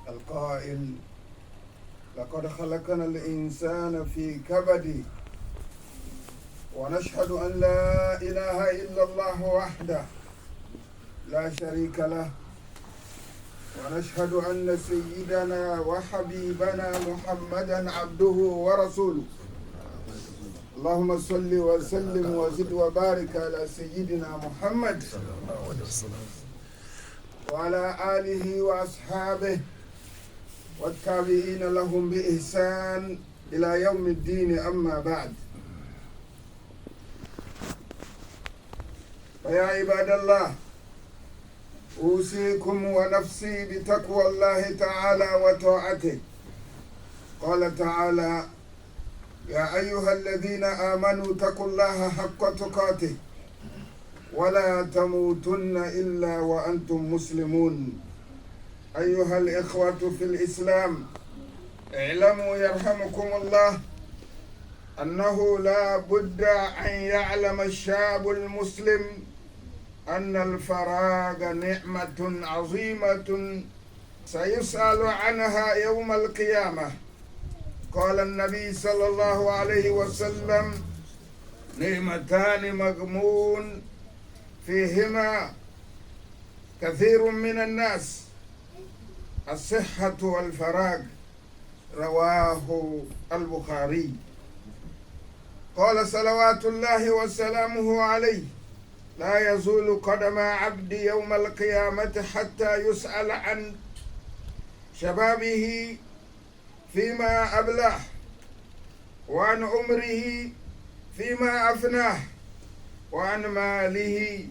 القائل: لقد خلقنا الإنسان في كبد. ونشهد أن لا إله إلا الله وحده لا شريك له، ونشهد أن سيدنا وحبيبنا محمدا عبده ورسوله. اللهم صل وسلم وزد وبارك على سيدنا محمد وعلى آله وأصحابه والتابعين لهم بإحسان إلى يوم الدين. أما بعد، فيا عباد الله، أوصيكم ونفسي بتقوى الله تعالى وطاعته. قال تعالى: يا أيها الذين آمنوا اتقوا الله حق تقاته ولا تموتن إلا وأنتم مسلمون. أيها الإخوة في الإسلام، اعلموا يرحمكم الله أنه لا بد أن يعلم الشاب المسلم أن الفراغ نعمة عظيمة سيسأل عنها يوم القيامة. قال النبي صلى الله عليه وسلم: نعمتان مغبون فيهما كثير من الناس، الصحة والفراغ. رواه البخاري. قال صلوات الله وسلامه عليه: لا يزول قدم عبد يوم القيامة حتى يسأل عن شبابه فيما أبلاه، وعن عمره فيما أفناه، وعن ماله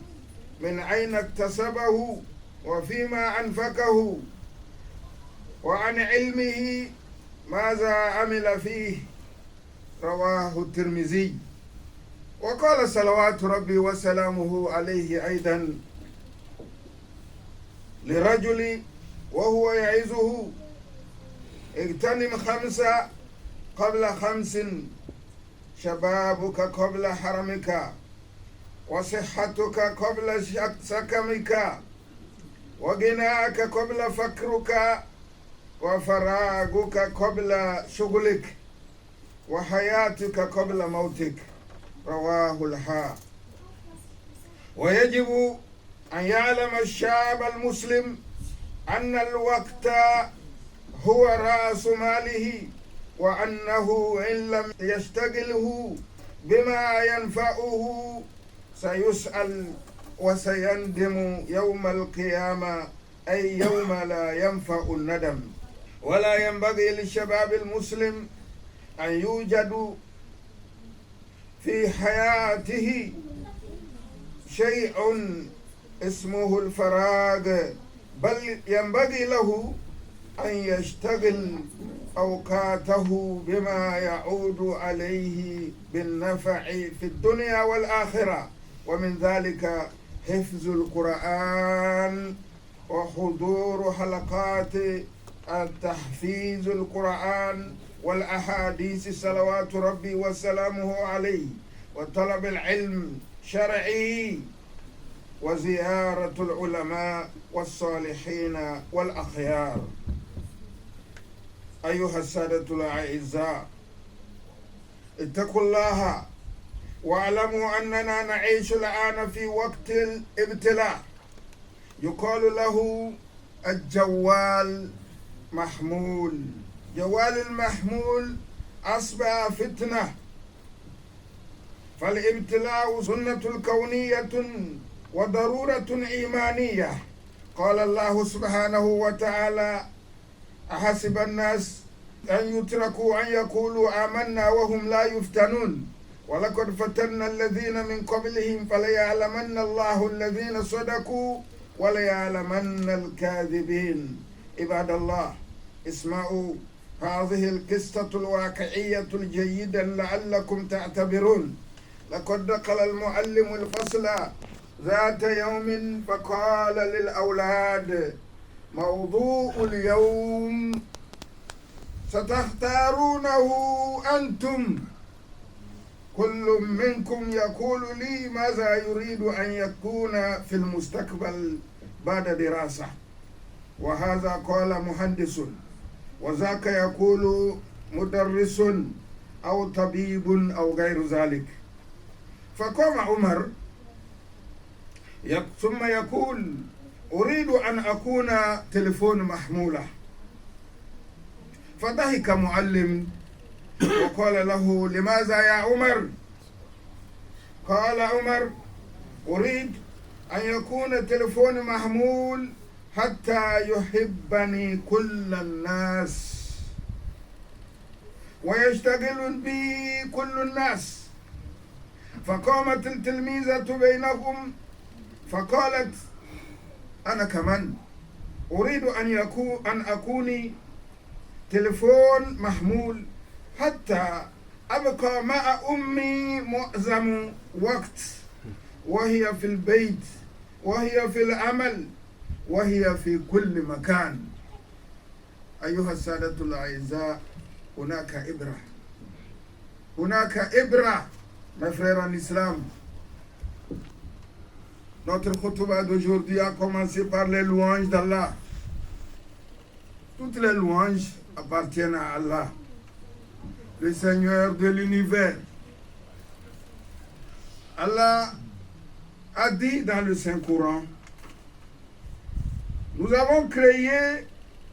من أين اكتسبه وفيما أنفقه، وعن علمه ماذا عمل فيه. رواه الترمذي. وقال صلوات ربي وسلامه عليه أيضا لرجل وهو يعظه: اغتنم 5 قبل 5، شبابك قبل حرمك، وصحتك قبل سكمك، وغناك قبل فقرك، وفراغك قبل شغلك، وحياتك قبل موتك. رواه الحاكم. ويجب أن يعلم الشاب المسلم أن الوقت هو رأس ماله، وأنه إن لم يشتغله بما ينفعه سيسأل وسيندم يوم القيامة، أي يوم لا ينفع الندم. ولا ينبغي للشباب المسلم أن يوجد في حياته شيء اسمه الفراغ، بل ينبغي له أن يشتغل أوقاته بما يعود عليه بالنفع في الدنيا والآخرة، ومن ذلك حفظ القرآن وحضور حلقات التحفيظ القرآن والأحاديث صلوات ربي وسلامه عليه، وطلب العلم شرعي، وزيارة العلماء والصالحين والأخيار. أيها السادة الأعزاء، اتقوا الله واعلموا أننا نعيش الآن في وقت الابتلاء، يقال له الجوال محمول. جوال المحمول أصبح فتنة، فالابتلاء سنة كونية وضرورة إيمانية. قال الله سبحانه وتعالى: أحسب الناس أن يتركوا أن يقولوا آمنا وهم لا يفتنون ولقد فتنا الذين من قبلهم فليعلمن الله الذين صدقوا وليعلمن الكاذبين. عباد الله، اسمعوا هذه القصة الواقعية الجيدة لعلكم تعتبرون. لقد دخل المعلم الفصل ذات يوم فقال للأولاد: موضوع اليوم ستختارونه أنتم، كل منكم يقول لي ماذا يريد أن يكون في المستقبل بعد دراسة. وهذا قال مهندس وذاك يقول مدرس أو طبيب أو غير ذلك. فقام عمر ثم يقول أريد أن أكون تلفون محمولة. فضحك معلم وقال له لماذا يا عمر؟ قال عمر أريد أن يكون تلفون محمول حتى يحبني كل الناس ويشتغل بي كل الناس. فقامت التلميذة بينهم فقالت أنا كمان أريد أن أكون تلفون محمول حتى أبقى مع أمي معظم وقت، وهي في البيت وهي في العمل وهي في كل مكان. أيها السادة الأعزاء، هناك إبرة، هناك إبرة mes frères en islam. Notre khutbah d'aujourd'hui a commencé par les louanges d'Allah. Toutes les louanges appartiennent à Allah, le Seigneur de l'univers. Allah a dit dans le Saint-Coran, nous avons créé,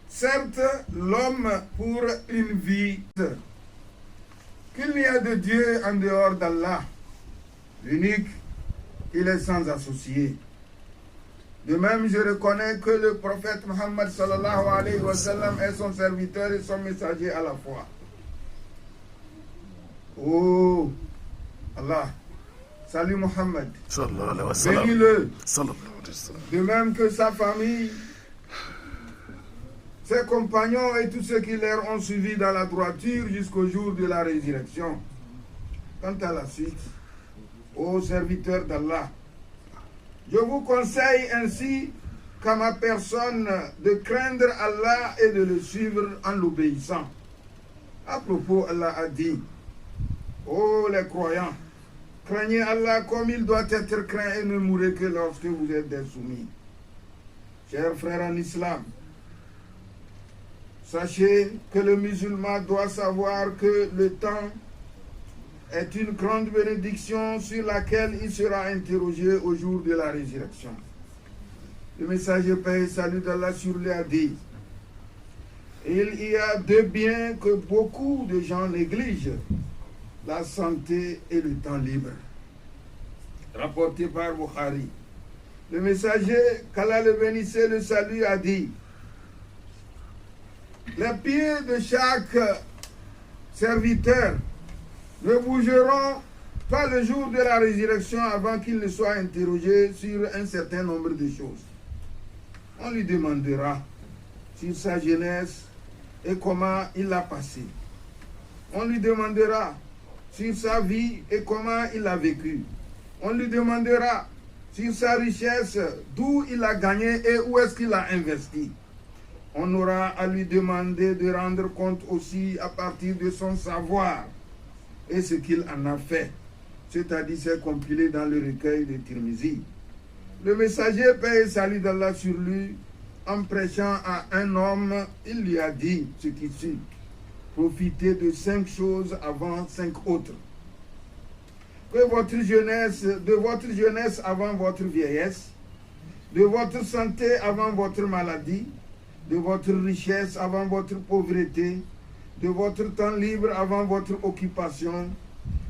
certes, l'homme pour une vie, qu'il n'y a de Dieu en dehors d'Allah, l'unique, il est sans associé. De même, je reconnais que le prophète Muhammad sallallahu alayhi wa sallam est son serviteur et son messager à la fois. Oh Allah, salut Muhammad, bénis-le, de même que sa famille, ses compagnons et tous ceux qui les ont suivis dans la droiture jusqu'au jour de la résurrection. Quant à la suite, ô serviteurs d'Allah, je vous conseille ainsi qu'à ma personne de craindre Allah et de le suivre en l'obéissant. À propos, Allah a dit, ô les croyants, craignez Allah comme il doit être craint et ne mourrez que lorsque vous êtes des soumis. Chers frères en islam, sachez que le musulman doit savoir que le temps est une grande bénédiction sur laquelle il sera interrogé au jour de la résurrection. Le messager paix et salut d'Allah sur lui a dit, il y a deux biens que beaucoup de gens négligent, la santé et le temps libre. Rapporté par Bukhari. Le messager, qu'Allah le bénisse et le salut, a dit, les pieds de chaque serviteur ne bougeront pas le jour de la résurrection avant qu'il ne soit interrogé sur un certain nombre de choses. On lui demandera sur sa jeunesse et comment il l'a passée. On lui demandera sur sa vie et comment il a vécu. On lui demandera sur sa richesse, d'où il a gagné et où est-ce qu'il a investi. On aura à lui demander de rendre compte aussi à partir de son savoir et ce qu'il en a fait. C'est-à-dire, c'est compilé dans le recueil de Tirmizi. Le messager, paix et salut d'Allah sur lui, en prêchant à un homme, il lui a dit ce qui suit. Profitez de 5 choses avant 5 autres. Que de votre jeunesse avant votre vieillesse, de votre santé avant votre maladie, de votre richesse avant votre pauvreté, de votre temps libre avant votre occupation,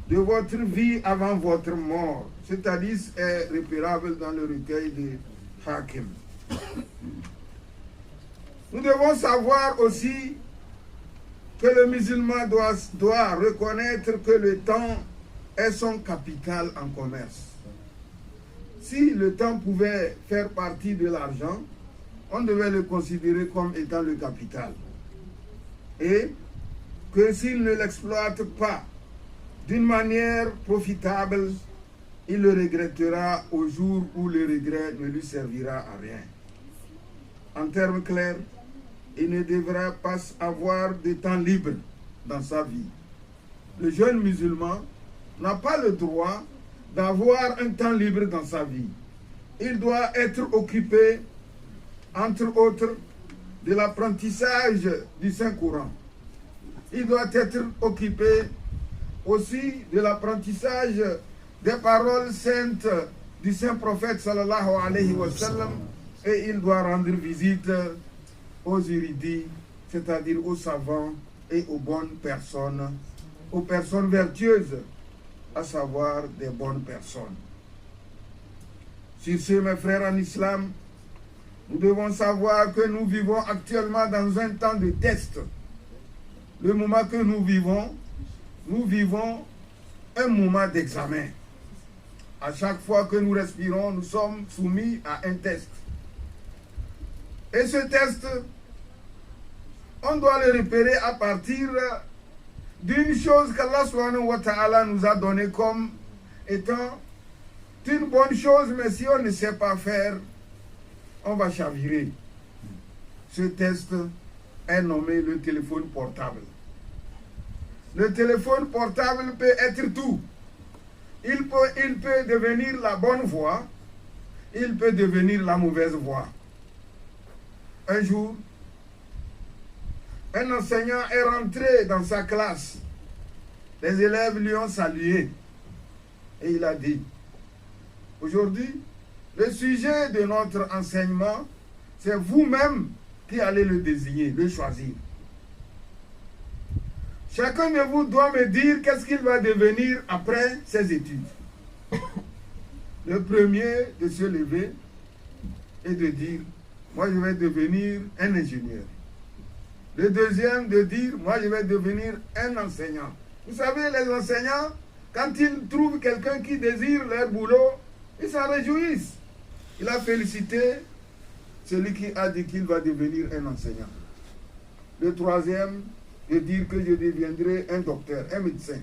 de votre vie avant votre mort. Cet hadith est repérable dans le recueil de Hakim. Nous devons savoir aussi que le musulman doit reconnaître que le temps est son capital en commerce. Si le temps pouvait faire partie de l'argent, on devait le considérer comme étant le capital. Et que s'il ne l'exploite pas d'une manière profitable, il le regrettera au jour où le regret ne lui servira à rien. En termes clairs, il ne devra pas avoir de temps libre dans sa vie. Le jeune musulman n'a pas le droit d'avoir un temps libre dans sa vie. Il doit être occupé, entre autres, de l'apprentissage du Saint-Coran. Il doit être occupé aussi de l'apprentissage des paroles saintes du Saint-Prophète sallallahu alayhi wa sallam, et il doit rendre visite aux érudits, c'est-à-dire aux savants et aux bonnes personnes, aux personnes vertueuses, à savoir des bonnes personnes. Sur ce, mes frères en islam, nous devons savoir que nous vivons actuellement dans un temps de test. Le moment que nous vivons un moment d'examen. À chaque fois que nous respirons, nous sommes soumis à un test. Et ce test, on doit le repérer à partir d'une chose qu'Allah subhanahu wa ta'ala nous a donnée comme étant une bonne chose, mais si on ne sait pas faire, on va chavirer. Ce test est nommé le téléphone portable. Le téléphone portable peut être tout. Il peut devenir la bonne voie, il peut devenir la mauvaise voie. Un jour, un enseignant est rentré dans sa classe. Les élèves lui ont salué et il a dit: aujourd'hui, le sujet de notre enseignement, c'est vous-même qui allez le désigner, le choisir. Chacun de vous doit me dire qu'est-ce qu'il va devenir après ses études. Le premier de se lever et de dire: moi je vais devenir un ingénieur. Le deuxième de dire: moi je vais devenir un enseignant. Vous savez, les enseignants, quand ils trouvent quelqu'un qui désire leur boulot, ils s'en réjouissent. Il a félicité celui qui a dit qu'il va devenir un enseignant. Le troisième, de dire que je deviendrai un docteur, un médecin.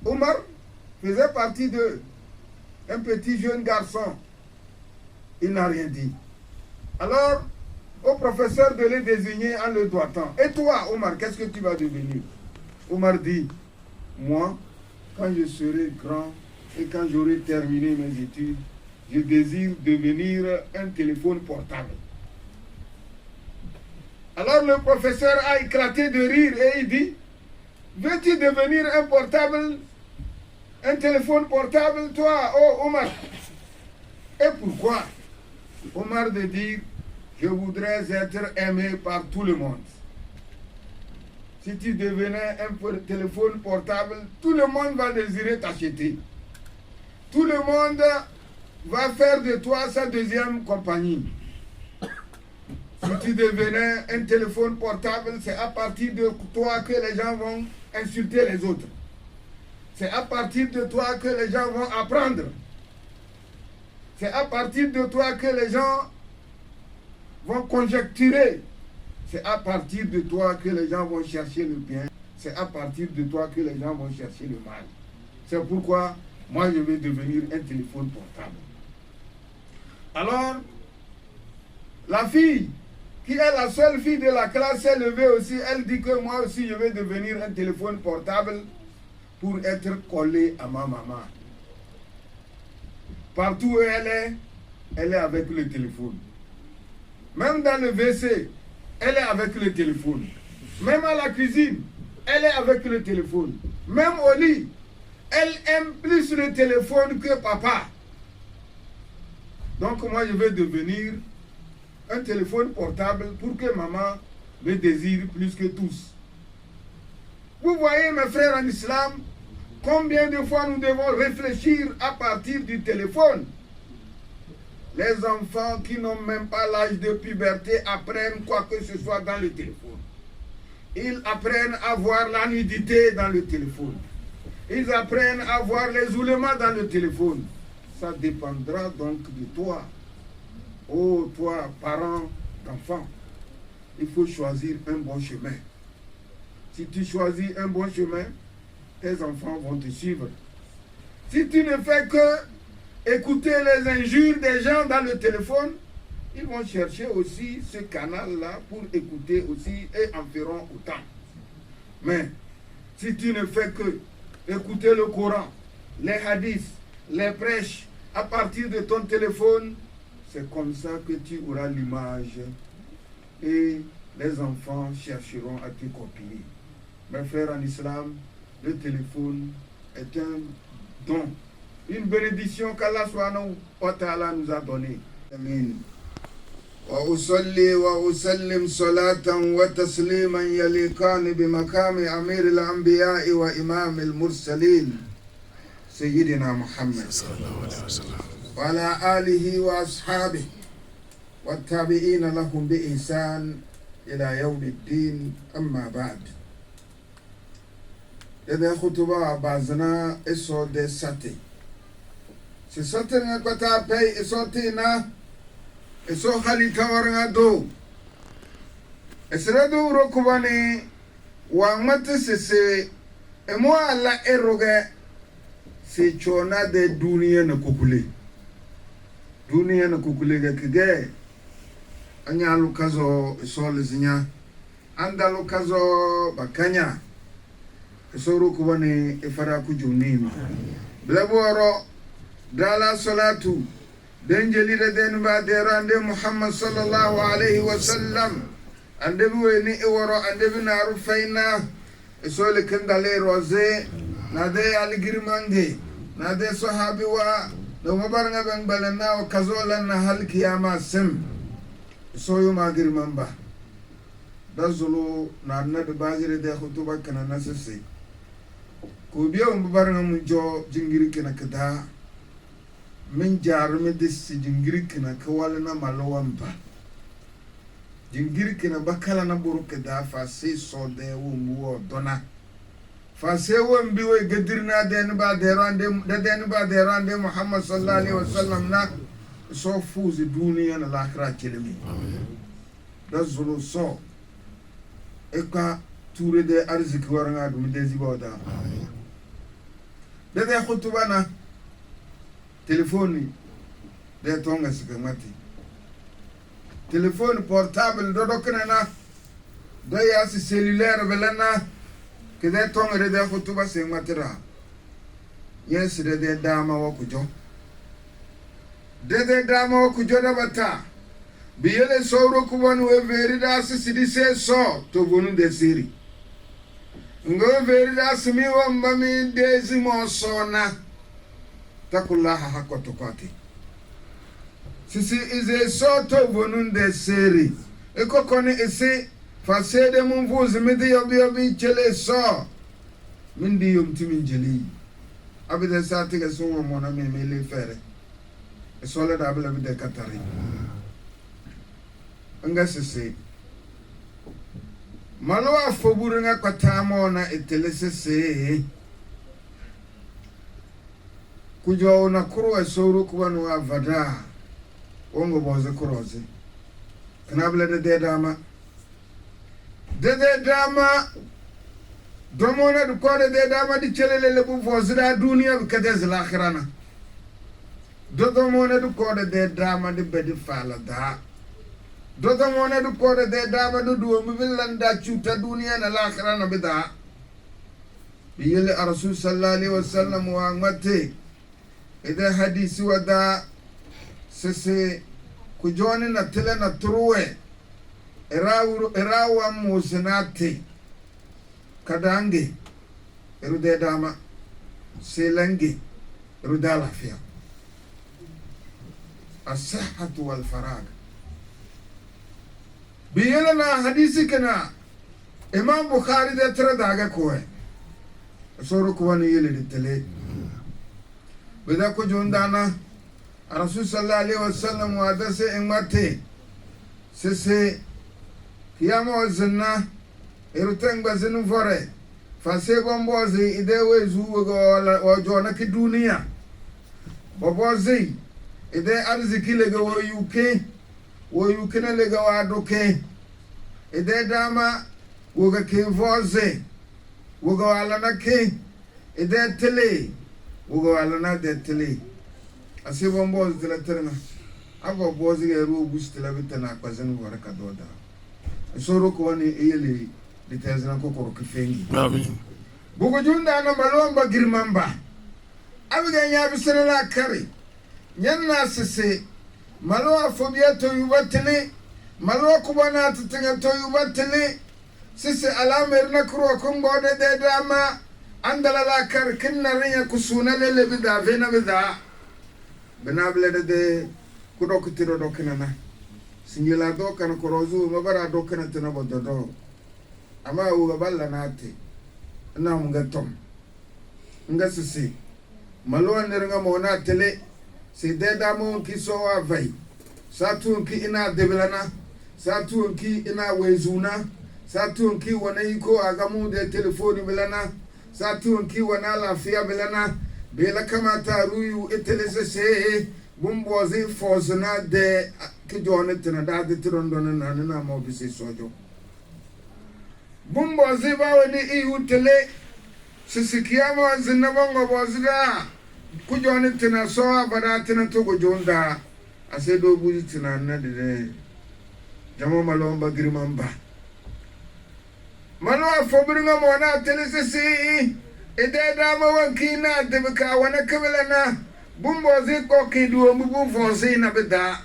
Omar faisait partie d'eux, un petit jeune garçon. Il n'a rien dit. Alors, au professeur de le désigner en le doigtant: et toi, Omar, qu'est-ce que tu vas devenir? Omar dit: moi, quand je serai grand et quand j'aurai terminé mes études, je désire devenir un téléphone portable. Alors le professeur a éclaté de rire et il dit: veux-tu devenir un portable, un téléphone portable, toi, oh Omar? Et pourquoi? Omar de dire: je voudrais être aimé par tout le monde. Si tu devenais un téléphone portable, tout le monde va désirer t'acheter. Tout le monde va faire de toi sa deuxième compagnie. Si tu devenais un téléphone portable, c'est à partir de toi que les gens vont insulter les autres. C'est à partir de toi que les gens vont apprendre. C'est à partir de toi que les gens vont conjecturer. C'est à partir de toi que les gens vont chercher le bien. C'est à partir de toi que les gens vont chercher le mal. C'est pourquoi moi je vais devenir un téléphone portable. Alors, la fille qui est la seule fille de la classe s'est levée aussi. Elle dit que moi aussi je vais devenir un téléphone portable pour être collée à ma maman. Partout où elle est avec le téléphone. Même dans le WC, elle est avec le téléphone. Même à la cuisine, elle est avec le téléphone. Même au lit, elle aime plus le téléphone que papa. Donc moi je vais devenir un téléphone portable pour que maman me désire plus que tous. Vous voyez, mes frères en islam, combien de fois nous devons réfléchir à partir du téléphone. Les enfants qui n'ont même pas l'âge de puberté apprennent quoi que ce soit dans le téléphone. Ils apprennent à voir la nudité dans le téléphone. Ils apprennent à voir les oulémas dans le téléphone. Ça dépendra donc de toi. Oh, toi, parent d'enfants, il faut choisir un bon chemin. Si tu choisis un bon chemin, tes enfants vont te suivre. Si tu ne fais que écouter les injures des gens dans le téléphone, ils vont chercher aussi ce canal-là pour écouter aussi et en feront autant. Mais si tu ne fais que écouter le Coran, les hadiths, les prêches à partir de ton téléphone, c'est comme ça que tu auras l'image et les enfants chercheront à te copier. Mes frères en islam, le téléphone est un don, une bénédiction qu'Allah subhanahu wa ta'ala nous a donnée. Amen. وأصلي وأسلم صلاة وتسليما يليقان بمقام أمير الأنبياء وإمام المرسلين سيدنا محمد صلى الله عليه وسلم وعلى آله وأصحابه والتابعين لهم بإحسان إلى يوم الدين أما بعد. إذا خطبة بعضنا إسود ساتي ساتي نكبتا بي إسوتينا إسو خالي تورنا دو إسردو ركباني وانمت سيسي إمو على إروغة سيچونا دي دنيا نكوكولي دنيا نكوكولي كده anya lukazo isole zinya anda lukazo bakanya isoro kubani ifara kujunini blaboro dala salatu denjeli de denba derande Muhammad sallallahu alaihi wasallam ande buweni iworo ande binaru faina isole kendale roze nade aligirmange nade sahabi wa no mabaranga benbalana o kazola na hal kiyama sem soyo magir mamba dazulu na nadu bazire de khutuba kana nasese ko biyo mbaranga mu jo jingiri kana kada min jarume de si jingiri kana kawala na malowamba jingiri kana bakala na buru kada fa se so de wo mbuo dona fa se wo mbiwe gadirna de ba de rande Muhammad sallallahu alaihi wasallam na so fuzi duniya na lakra kelemi da zulu so eka ture de arziki waranga dum de ziboda de khutuba na telefoni de tonga sigamati telefone portable do dokna na do ya si cellulaire belana ke de tonga de khutuba se matira yes de dama wa kujo dede dama ku joda bata biyele soro kuban we verida sidi se so to bonu de siri ngo verida simi wa mbami de zimo sona takullaha hakoto koti sisi ize so to bonu de siri ekokoni ese fasede mun vuzi midi yobi chele so mindi yumtimi jeli abide sati ga so mo na me le fere sole da bela de katari anga sese malwa foburu nga kwatamo na etelesese kujo na kuro esoro kubanu avada ongo boze kuroze kana bela de dama domona du kode de dama di chelele le bu fozira dunia bi kadez l'akhirana dodo mone du kode de drama de bedi fala da dodo mone du kode de drama du mi bilanda chuta dunia na l'akhirah na bida biyele rasul sallallahu alaihi wasallam wa mate ida hadisi wada sese kujoni na tele na truwe erawa musinati kadange erude dama selange eruda lafiya الصحة والفراغ بيلنا حديثي كنا إمام بخاري ده ترى داعا كوه سورة كواني يلي للتلي بدا كو جوندانا الرسول صلى الله عليه وسلم وادسي إماتي سيسي كياما وزنا إرتنگ بزنو فوري فاسي بمبوزي إده ويزو وجونا كي دنيا بمبوزي ide arziki lega wo yuke na lega wa doke ide dama woga ke voze woga wala na ke ide tele woga wala na de tele asi bombo zela terna abo bozi ga ru bustela bitana kwazenu waraka doda soro ko ni eyele litazana kokoro kifengi amen bugo junda na malomba girmamba abiga nya bisela kare nyanna sese malo afobia to yubatele Malo kubana titinga toyu batili. Sisi alamer na kuro kumbode de dama. Andala la kar kinna rinya kusuna lele bida vena bida. Benable de kudokitiro dokinana. Sinjila doka na korozu mabara doka na tina bododo. Ama ugabala nate. Na mga tom. Nga sisi. Malo niringa mona tele. Si deda mo kiso wa vai. Satu ki ina debilana. Satu ki ina wezuna. Satu ki wana iko agamu de telefoni bilana. Satu ki wana lafia bilana. Bela kama taruyu etelese se. Bumbozi fosna de kijone tina da de tirondona na mo bisi sojo. Bumbozi bawe ni ihu tele. Sisikiyama zinabongo bozida. Kujone tina soa bada tina togo jonda. Asedo buzi tina nadine. Jamo malomba girimamba. Malo afobiringa mwana telese si. Ede dama wankina debika wana kabelana. Bumbozi koki duwa mbubu fonsi na bida.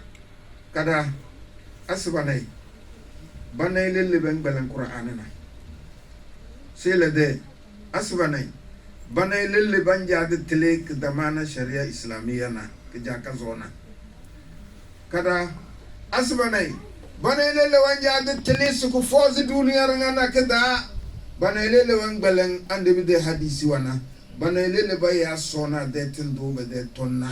Kada asibanay. Banay lele beng Qur'anana. Sile de asibanay. Banay lele banjade telek damana sharia islamiyya na kijaka zona. Kada asibanay. Banay lele banjade telek suku fozi dunia rangana kada. Banay lele bangbeleng ande bide hadisi wana. Banay lele baya sona de tindo be de tonna.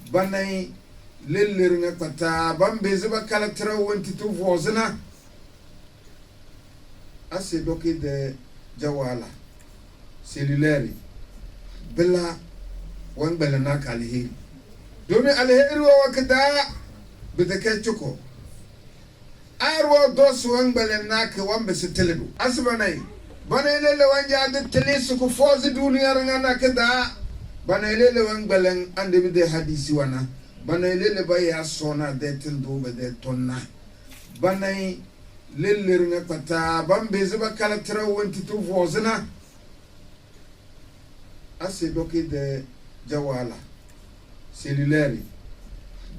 Banay lele ringa kata bambeze ba kalaktera wenti tu vozina. Ase doki de jawala cellulaire bela wan bela na kalihiri domi alheri wa wakada bidake chuko arwa dos wan bela na ke wan be seteledu asbanai banai lele wan jade telesu ko fozi duniya rangana kada banai lele wan bela ande bi de hadisi wana banai lele baya sona de tindo be de tonna banai lele ringa pata bambeze ba kalaktera wenti tu vozina ase doki de jawala cellulaire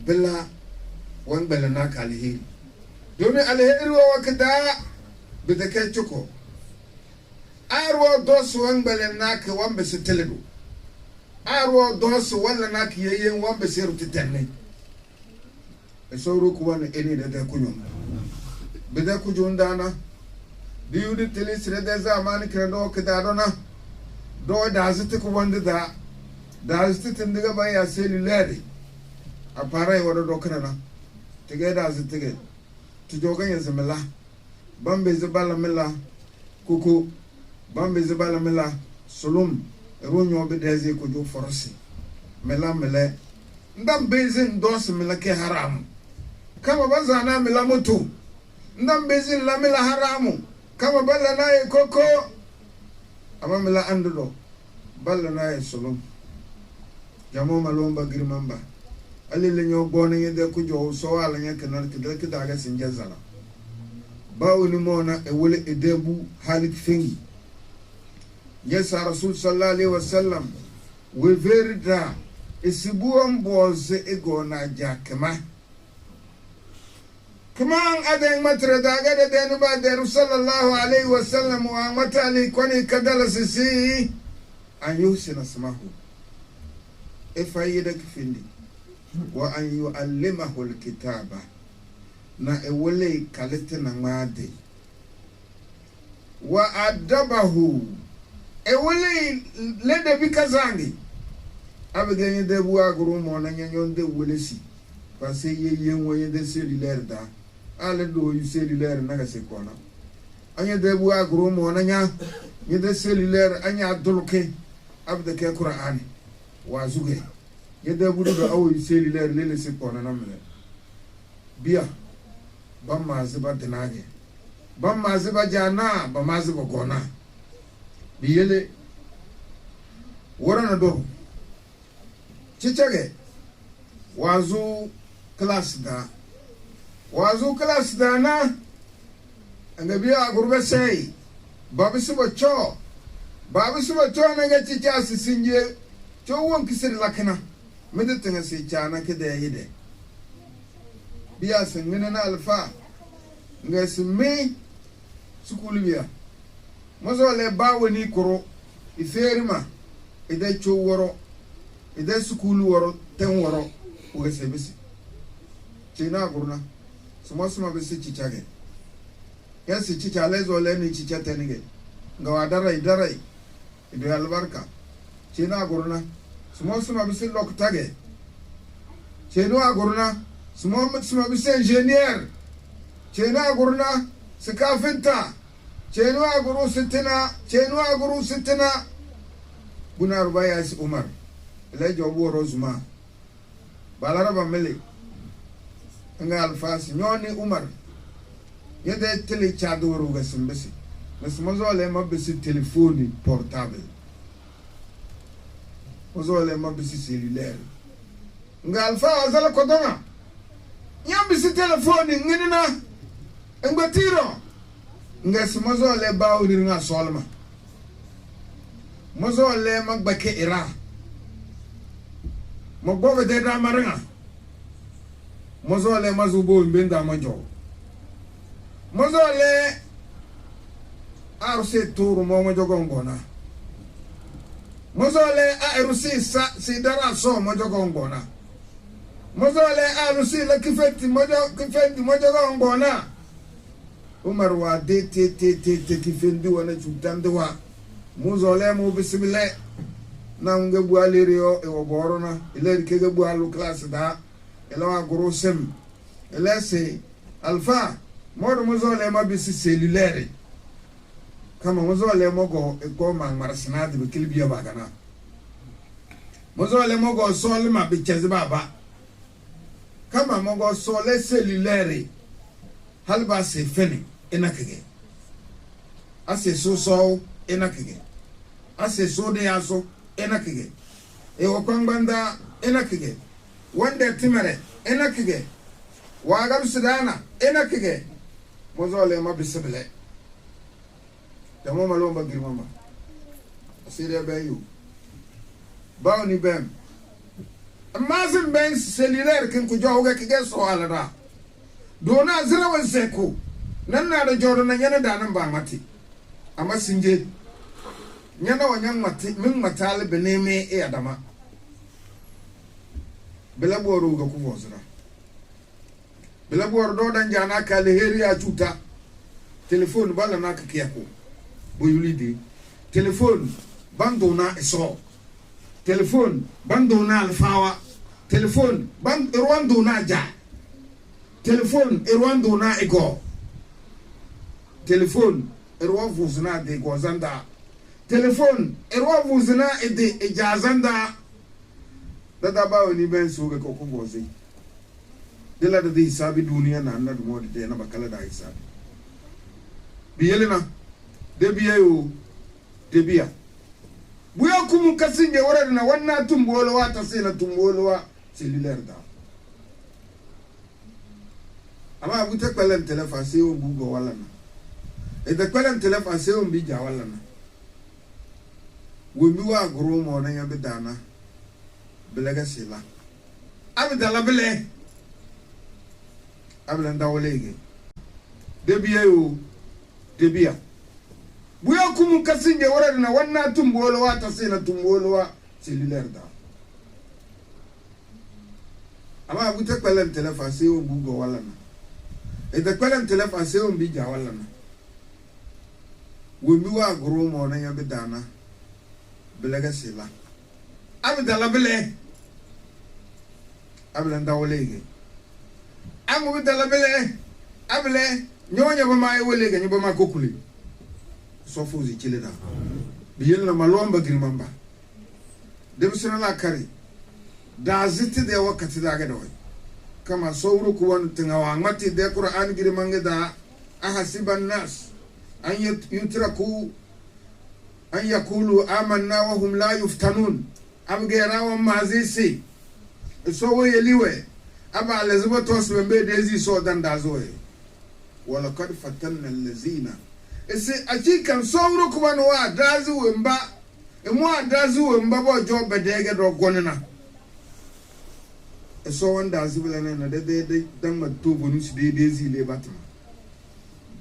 bela wan bela na kalihiri domi alheri wa wakada bidake chuko arwa dos wan bela na ke wan be seteledu arwa dos wala na ke yeyen wan be seru titenne eso roku wan eni de kunyo bida kujundana diudi tilisire de zamani kredo kidadona do dazite ku wonde da dazite tindiga ba ya cellulaire appareil wado do kana tige dazite ge tijoga yazmela bambe zibala mela kuku bambe zibala mela sulum ronyo be deze ko jo forsi mela mele ndam bezin dos mela ke haram kama bazana mela moto ndam bezin la mela haramu kama balla na koko ama mela andudo balla na solom jamo malomba girmamba alile nyo gona yede ku jo so ala nya kanar kidal kidaga sinjazala bawni mona e wole edebu halik fingi yes rasul sallallahu alaihi wasallam we verida esibuam boze egona jakema كمان أدين متر داعي دينو بعد رسول الله عليه وسلم ومتالي كوني كدل سي أن يحسن اسمه إفايدك فيني وأن يعلمه الكتابة na ewole kalete na ngade wa adabahu ewole lede bikazangi abegenye de buwa guru mo na nyonde wolesi parce ye woye de cellulaire da ale do yu cellulaire na gase kona anya de buwa guru mo na nya ye de cellulaire anya dulke abde ke qur'ani wa zuge ye de budu do awu cellulaire lele se kona na mele biya bam maziba dinage bam maziba jana bam maziba gona biyele worana do chichage wazu class da na angabiya gurbe sai babu suba cho na ga chicha sisinje cho won kisir lakana miditin sai chana kida yide biya singina na alfa ngasme sukulubia mozo le bawoni koro iferima ida choworo ida sukulu woro ten woro wese bisi china gurna suma bisi chichage yasi chicha lezo le ni chicha tenige ngawa darai ido albarka china gurna suma bisi loktage chino gurna suma bisi engineer chino gurna sikafinta cheno aguru sitina bunar bayas umar le jobo rozuma balaraba mele nga alfas nyoni umar yede tele chadoro ga simbesi mesmozo le mabisi telefoni portable mozo le mabisi cellulaire nga alfa azala kodona nyambisi telefoni nginina ngbatiro ngas mozo le baawri nga solma mozo le magbake ira mo gobe de da maranga mozo le mazubo mbenda majo mozo le arse tour mo mo jogo ngona mozo le arse sa si dara so mo jogo ngona mozo le arse le kifeti mo jogo ngona Umar wa de te kifendi wana chutande wa muzole mu bismillah na nge bu alirio e oborona ile ke ge bu alu class da ele wa grosem ele se alfa modo muzole ma bisi cellulaire kama muzole mo go e ko man marasna de kilbiya bagana muzole mo go sol ma bi cheze baba kama mo go sole cellulaire halba se feni enakege ase so enakege ase so de aso enakege e okwanganda enakege wande timere enakege wagam sidana enakege mozole mabisbele tamo malomba girmama asire bayu bawni bem amazin ben cellulaire kin ku jawga kige so alada dona zira wanseko nan na da joro na yana da nan ba mati amma sinje yana wanyan mati min matale beneme e adama bela boru ga ku vozra bela boru do dan jana ka leheri a chuta telefone bala na ka kiyako boyulide telefone bando na eso telefone bando na alfawa telefone band rwando na ja telefone rwando na ego telefone erwa vuzna de gozanda telefone erwa vuzna de ejazanda dada bawo ni ben so ko ko gozi dela de hisabi duniya na na mo de na bakala da hisabi biyelena de biyo de biya buya kumun kasinje wara na wannan tumbolo wa ta sai na tumbolo wa cellulaire da ama bute kwalen telefon sai o bugo wala na e de kwalen telefon sai o bi ja wala na wo mi wa gro mo na ya be dana belega sila abdala bele abla ndawlege debiya yo debiya buya kumun kasinje wara na wannan tumbolo wa ta sai na tumbolo wa cellulaire da ama bute kwalen telefon sai o bugo wala na e de kwalen telefon sai o bi ja wala na wo mi wa gro mo na ya be dana belega sila abdala bele abla ndawlege amu bidala bele abele nyonya ba mai wolege nyoba ma kokuli so fuzi chileda biyen na malomba girmamba dem sina la kari da ziti de wakati da ga doy kama sawru ku won tingawa ngati de qur'an girmange da ahasiban nas an yutraku an yakulu amanna wa hum la yuftanun am gerawa mazisi so wo yeliwe aba lazima tosbe be dezi so danda zoe wala kad fatanna allazina ese achikan sawru ku banu wa dazu wemba emu adazu wemba bo jobe dege do gonena so wanda azibela na de dan matugo nusi de dezi le batma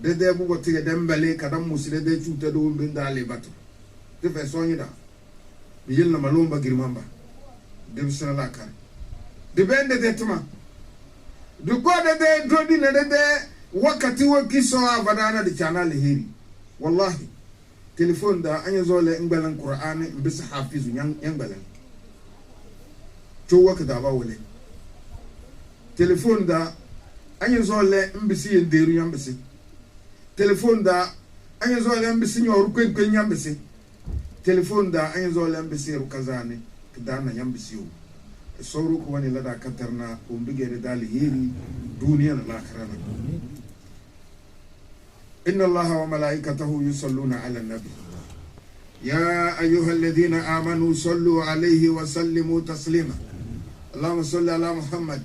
de bu gotti ga dembale kadam musile de chuta do binda le batu de fe sonyi da bi yel na malumba girmamba de bisna la kan de bende de tuma du ko de do di ne de wakati wo kiso avadana de channel hiri wallahi telefone da anya zole ngbalan qur'ani mbisa hafizu yang ngbalan to wakata ba wole telefone da anya zole mbisi yenderu yambisi telefone da anya zole mbisi nyoru kwen yambisi telefone da anya zole mbisi rukazane kidana yambisi yo sauru ko wani lada katarna umbige da dalheri duniya na lakarana inna allaha wa malaikatahu yusalluna ala nabi ya ayyuhalladhina amanu sallu alayhi wa sallimu taslima اللهم صل على محمد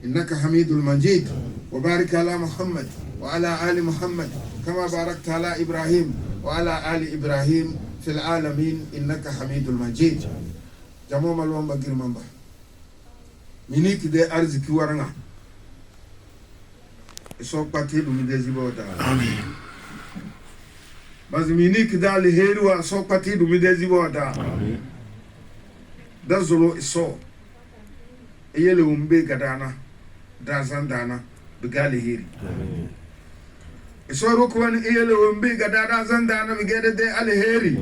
إنك حميد المجيد وبارك على محمد وعلى آل محمد كما باركت على إبراهيم وعلى آل إبراهيم في العالمين إنك حميد المجيد جموما الوان بكر منبا منيك دي أرزك ورنا سوق باتي دومي دي زيبوتا آمين بس منيك دا لهيروا سوق باتي دومي دي زيبوتا آمين دا زلو إسو yele umbe gadana dazan dana bigali hiri isoro ko wani yele umbe gadana zan dana bigede de alheri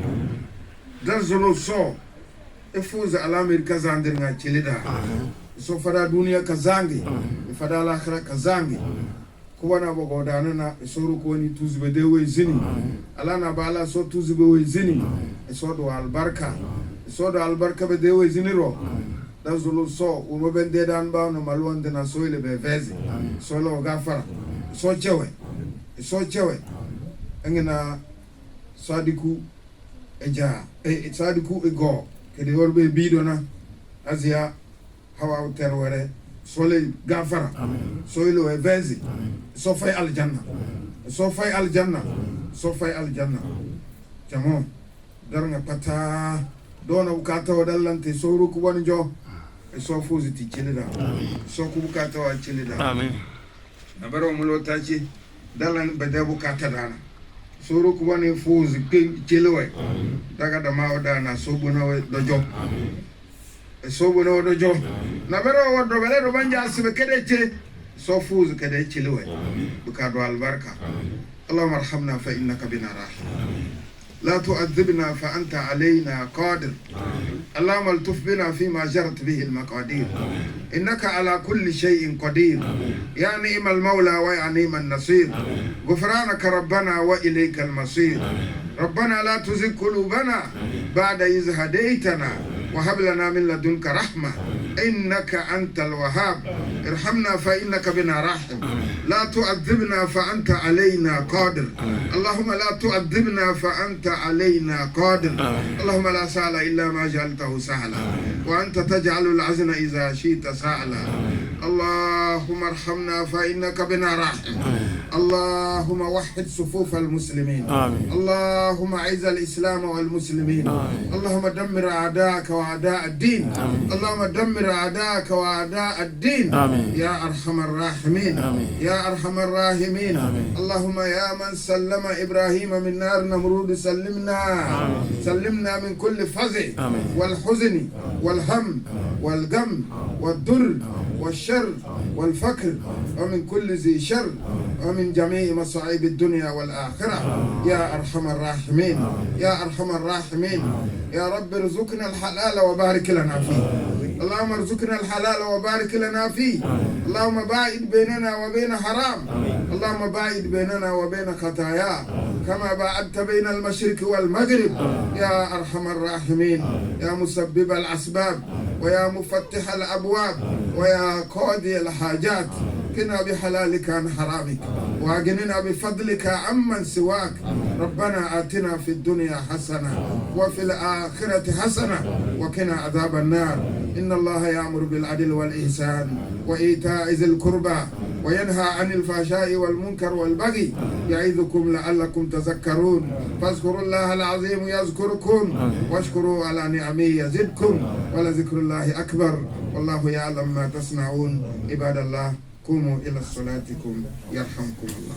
dan zolo so efuza ala amerika zandir nga chilida so fada duniya kazangi fada alakhirah kazangi ko wana bogo dana na isoro ko wani tuzbe de we zini ala na bala so tuzbe we zini so do albarka be de we zini ro zulu so umo bende dan ba no malwonde na so ile be vezi so lo gafara so chewe engena sadiku eja sadiku ego kede worbe bido na azia hawa terwere so le gafara so ile vezi so fay aljanna jamo darnga pata dona ukata wadallante so ruku woni jo so fuzi ti chilida so ku bukata wa chilida amen na baro mulo tachi dalan bade bukata dana so ru ku wani fuzi ken chilwe daga da ma odana so bona we dojo so bona we dojo na baro wodo bele do banja sibe kede che so fuzi kede chilwe bukado albarka اللهم ارحمنا فإنك بنا راحم لا تؤذبنا فأنت علينا قادر اللهم التف بنا فيما جرت به المقادير إنك على كل شيء قدير يا نعم المولى ويا نعم النصير غفرانك ربنا وإليك المصير ربنا لا تزغ قلوبنا بعد إذ هديتنا وهب لنا من لدنك رحمة إنك أنت الوهاب ارحمنا فإنك بنا راحم لا تؤذبنا فأنت علينا قادر اللهم لا تؤذبنا فأنت علينا قادر اللهم لا سهل إلا ما جعلته سهلا وأنت تجعل العزن إذا شئت سهلا اللهم ارحمنا فإنك بنا راحم اللهم وحد صفوف المسلمين اللهم أعز الإسلام والمسلمين اللهم دمر أعداءك وأعداء الدين اللهم دمر أعداءك وأعداء الدين يا أرحم الراحمين يا أرحم الراحمين اللهم يا من سلم إبراهيم من نار نمرود سلمنا من كل فزع والحزن والهم والغم والضر والشر والفقر ومن كل ذي شر ومن جميع مصائب الدنيا والآخرة يا أرحم الراحمين يا أرحم الراحمين يا رب ارزقنا الحلال وبارك لنا فيه اللهم ارزقنا الحلال وبارك لنا فيه اللهم باعد بيننا وبين حرام اللهم باعد بيننا وبين خطايا كما باعدت بين المشرق والمغرب يا أرحم الراحمين يا مسبب الأسباب ويا مفتح الأبواب ويا قاضي الحاجات قنا بحلالك عن حرامك واغننا بفضلك عمن سواك ربنا آتنا في الدنيا حسنة وفي الآخرة حسنة وقنا عذاب النار إن الله يأمر بالعدل والإحسان وإيتاء ذي القربى وينهى عن الفحشاء والمنكر والبغي يعظكم لعلكم تذكرون فاذكروا الله العظيم يذكركم واشكروا على نعمه يزدكم ولذكر الله أكبر والله يعلم ما تصنعون عباد الله قوموا إلى صلاتكم يرحمكم الله.